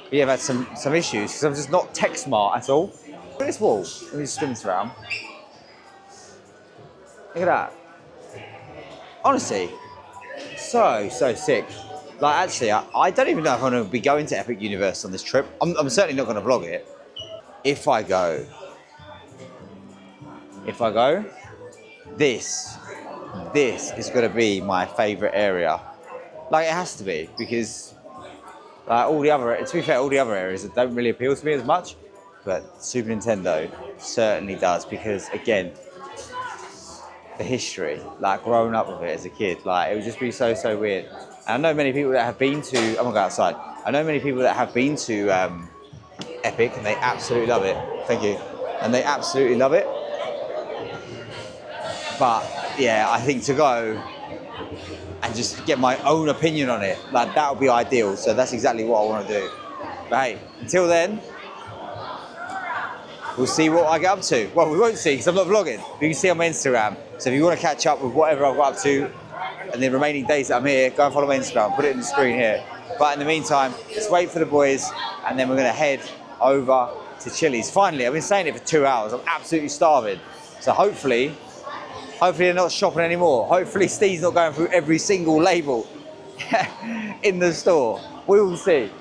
But yeah, I've had some issues because I'm just not tech smart at all. Look at this wall. Let me just spin this around. Look at that. Honestly, so sick. Like, actually, I don't even know if I'm going to be going to Epic Universe on this trip. I'm certainly not going to vlog it. If I go, this is going to be my favourite area. Like, it has to be, because like, to be fair, all the other areas that don't really appeal to me as much, but Super Nintendo certainly does, because again, the history, like growing up with it as a kid, like it would just be so weird. And I know many people that have been to, I'm gonna go outside. I know many people that have been to Epic and they absolutely love it. Thank you. And they absolutely love it. But yeah, I think to go and just get my own opinion on it, like that would be ideal. So that's exactly what I want to do. But hey, until then, we'll see what I get up to. Well, we won't see because I'm not vlogging. But you can see on my Instagram. So if you want to catch up with whatever I've got up to and the remaining days that I'm here, go and follow my Instagram. Put it in the screen here. But in the meantime, let's wait for the boys and then we're going to head over to Chili's. Finally, I've been saying it for 2 hours. I'm absolutely starving. So hopefully they're not shopping anymore. Hopefully Steve's not going through every single label in the store. We will see.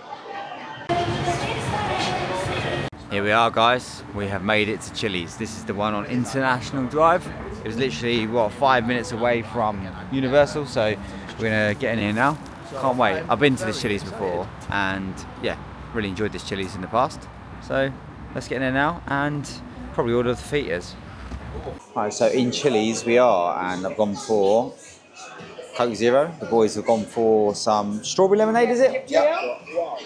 Here we are, guys. We have made it to Chili's. This is the one on International Drive. It was literally, 5 minutes away from Universal, so we're gonna get in here now. Can't wait. I've been to this Chili's before, and yeah, really enjoyed this Chili's in the past. So let's get in there now and probably order the fajitas. Right, so in Chili's we are, and I've gone for Coke Zero. The boys have gone for some strawberry lemonade, is it? Yeah.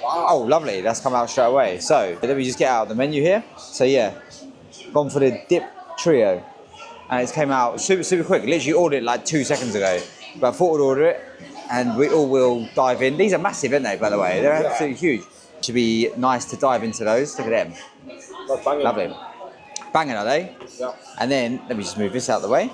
Oh, lovely. That's come out straight away. So let me just get out the menu here. So yeah, gone for the dip trio. And it's came out super quick. Literally ordered it like 2 seconds ago. But I thought I'd order it and we all will dive in. These are massive, aren't they, by the way? They're absolutely huge. Should be nice to dive into those. Look at them. Lovely. Banging, are they? Yeah. And then, let me just move this out of the way.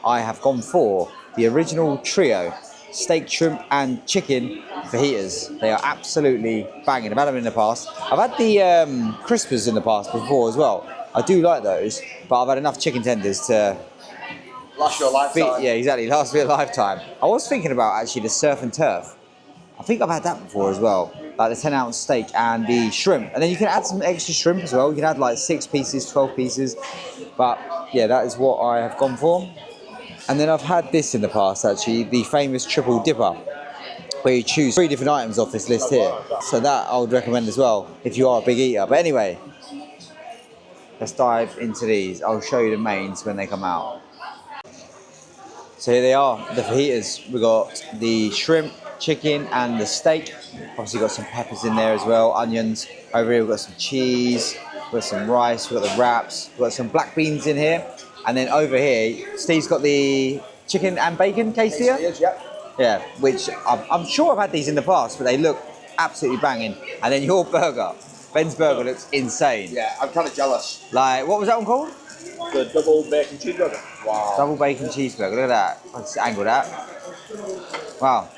I have gone for the original trio. Steak, shrimp and chicken fajitas. They are absolutely banging. I've had them in the past. I've had the crispers in the past before as well. I do like those, but I've had enough chicken tenders to Last your lifetime. yeah, exactly. Last me a lifetime. I was thinking about actually the surf and turf. I think I've had that before as well. Like the 10-ounce steak and the shrimp. And then you can add some extra shrimp as well. You can add like 6 pieces, 12 pieces. But yeah, that is what I have gone for. And then I've had this in the past actually, the famous triple dipper, where you choose 3 different items off this list here. So that I would recommend as well if you are a big eater. But anyway, let's dive into these. I'll show you the mains when they come out. So here they are, the fajitas. We've got the shrimp, chicken and the steak. Obviously got some peppers in there as well, onions. Over here we've got some cheese, we've got some rice, we've got the wraps, we've got some black beans in here. And then over here, Steve's got the chicken and bacon quesadilla. Yeah, which I'm sure I've had these in the past, but they look absolutely banging. And then your burger, Ben's burger looks insane. Yeah, I'm kind of jealous. Like, what was that one called? The double bacon cheeseburger. Wow. Double bacon cheeseburger. Look at that. Let's angle that. Wow.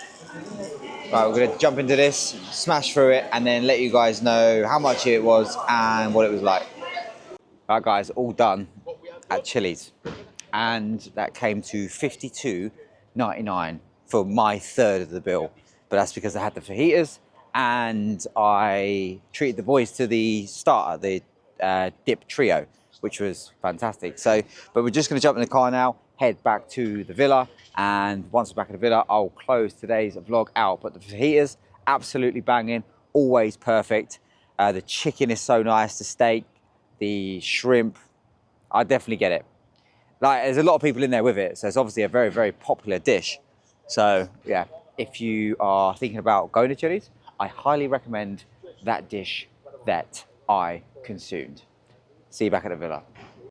Right, we're going to jump into this, smash through it, and then let you guys know how much it was and what it was like. Right, guys, all done at Chili's. And that came to $52.99 for my third of the bill. But that's because I had the fajitas and I treated the boys to the starter, the dip trio, which was fantastic. So, but we're just going to jump in the car now, head back to the villa, and once we're back at the villa, I'll close today's vlog out. But the fajitas, absolutely banging, always perfect. The chicken is so nice, the steak, the shrimp, I definitely get it. Like, there's a lot of people in there with it, so it's obviously a very, very popular dish. So yeah, if you are thinking about going to Chili's, I highly recommend that dish that I consumed. See you back at the villa.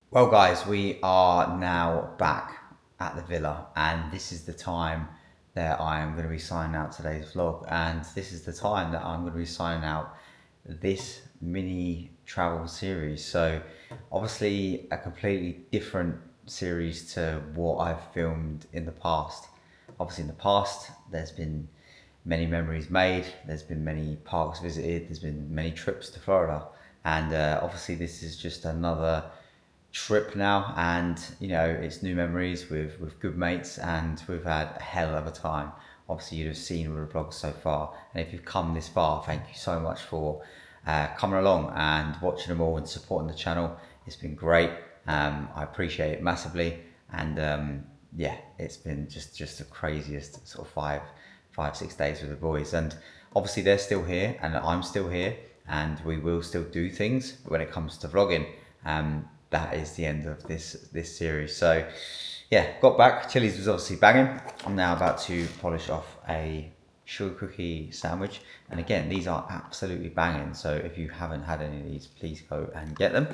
Well guys, we are now back at the villa, and this is the time that I am going to be signing out today's vlog, and this is the time that I'm going to be signing out this mini travel series. So obviously a completely different series to what I've filmed in the past. Obviously in the past there's been many memories made, there's been many parks visited, there's been many trips to Florida, and obviously this is just another trip now, and you know, it's new memories with good mates, and we've had a hell of a time. Obviously you'd have seen all the vlogs so far, and if you've come this far, thank you so much for coming along and watching them all and supporting the channel. It's been great. I appreciate it massively, and yeah, it's been just the craziest sort of 5-6 days with the boys, and obviously they're still here and I'm still here, and we will still do things. But when it comes to vlogging, that is the end of this series. So yeah, got back. Chili's was obviously banging. I'm now about to polish off a sugar cookie sandwich, and again, these are absolutely banging. So if you haven't had any of these, please go and get them.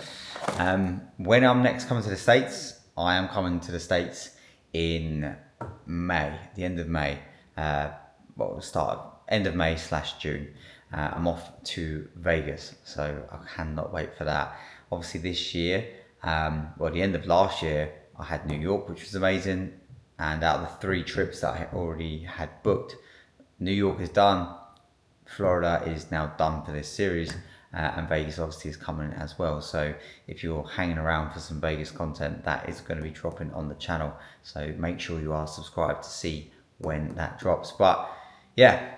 When I'm next coming to the States, I am coming to the States in May, the end of May. End of May / June. I'm off to Vegas, so I cannot wait for that. Obviously this year, well, the end of last year, I had New York, which was amazing, and out of the 3 trips that I already had booked, New York is done, Florida is now done for this series, and Vegas obviously is coming as well. So if you're hanging around for some Vegas content, that is going to be dropping on the channel, so make sure you are subscribed to see when that drops. But yeah,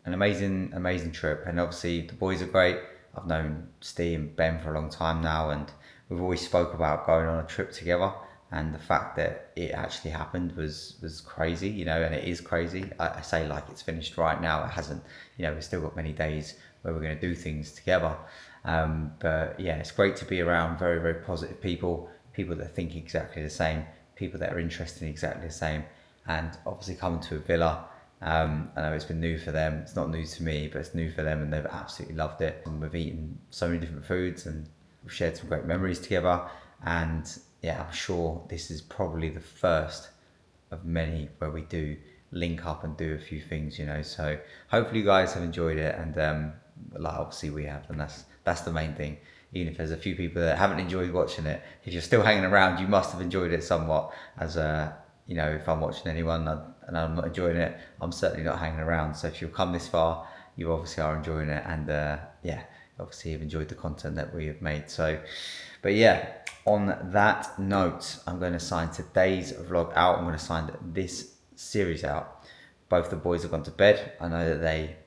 an amazing trip, and obviously the boys are great. I've known Steve and Ben for a long time now, and we've always spoke about going on a trip together, and the fact that it actually happened was crazy, you know, and it is crazy. I say like it's finished right now, it hasn't, you know, we've still got many days where we're going to do things together, but yeah, it's great to be around very, very positive people that think exactly the same, people that are interested in exactly the same. And obviously coming to a villa, I know it's been new for them, it's not new to me, but it's new for them, and they've absolutely loved it, and we've eaten so many different foods and we've shared some great memories together. And yeah, I'm sure this is probably the first of many where we do link up and do a few things, you know. So hopefully you guys have enjoyed it, and like obviously we have, and that's the main thing. Even if there's a few people that haven't enjoyed watching it, if you're still hanging around, you must have enjoyed it somewhat. As you know, if I'm watching anyone and I'm not enjoying it, I'm certainly not hanging around. So if you've come this far, you obviously are enjoying it, and yeah, obviously you've enjoyed the content that we have made. So, but yeah, on that note, I'm going to sign today's vlog out. I'm going to sign this series out. Both the boys have gone to bed. I know that they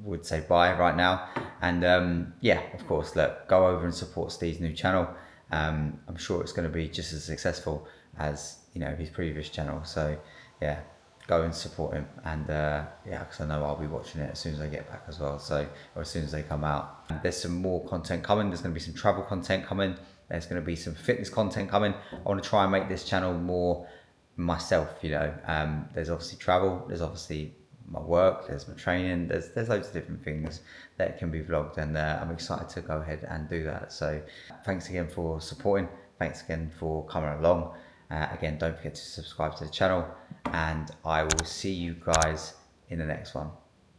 would say bye right now, and yeah, of course, look, go over and support Steve's new channel. I'm sure it's going to be just as successful as, you know, his previous channel. So yeah, go and support him, and yeah, because I know I'll be watching it as soon as I get back as well, so, or as soon as they come out. And there's some more content coming. There's going to be some travel content coming, there's going to be some fitness content coming. I want to try and make this channel more myself, you know. There's obviously travel, there's obviously my work, there's my training, there's loads of different things that can be vlogged, and I'm excited to go ahead and do that. So thanks again for supporting, thanks again for coming along. Again, don't forget to subscribe to the channel, and I will see you guys in the next one.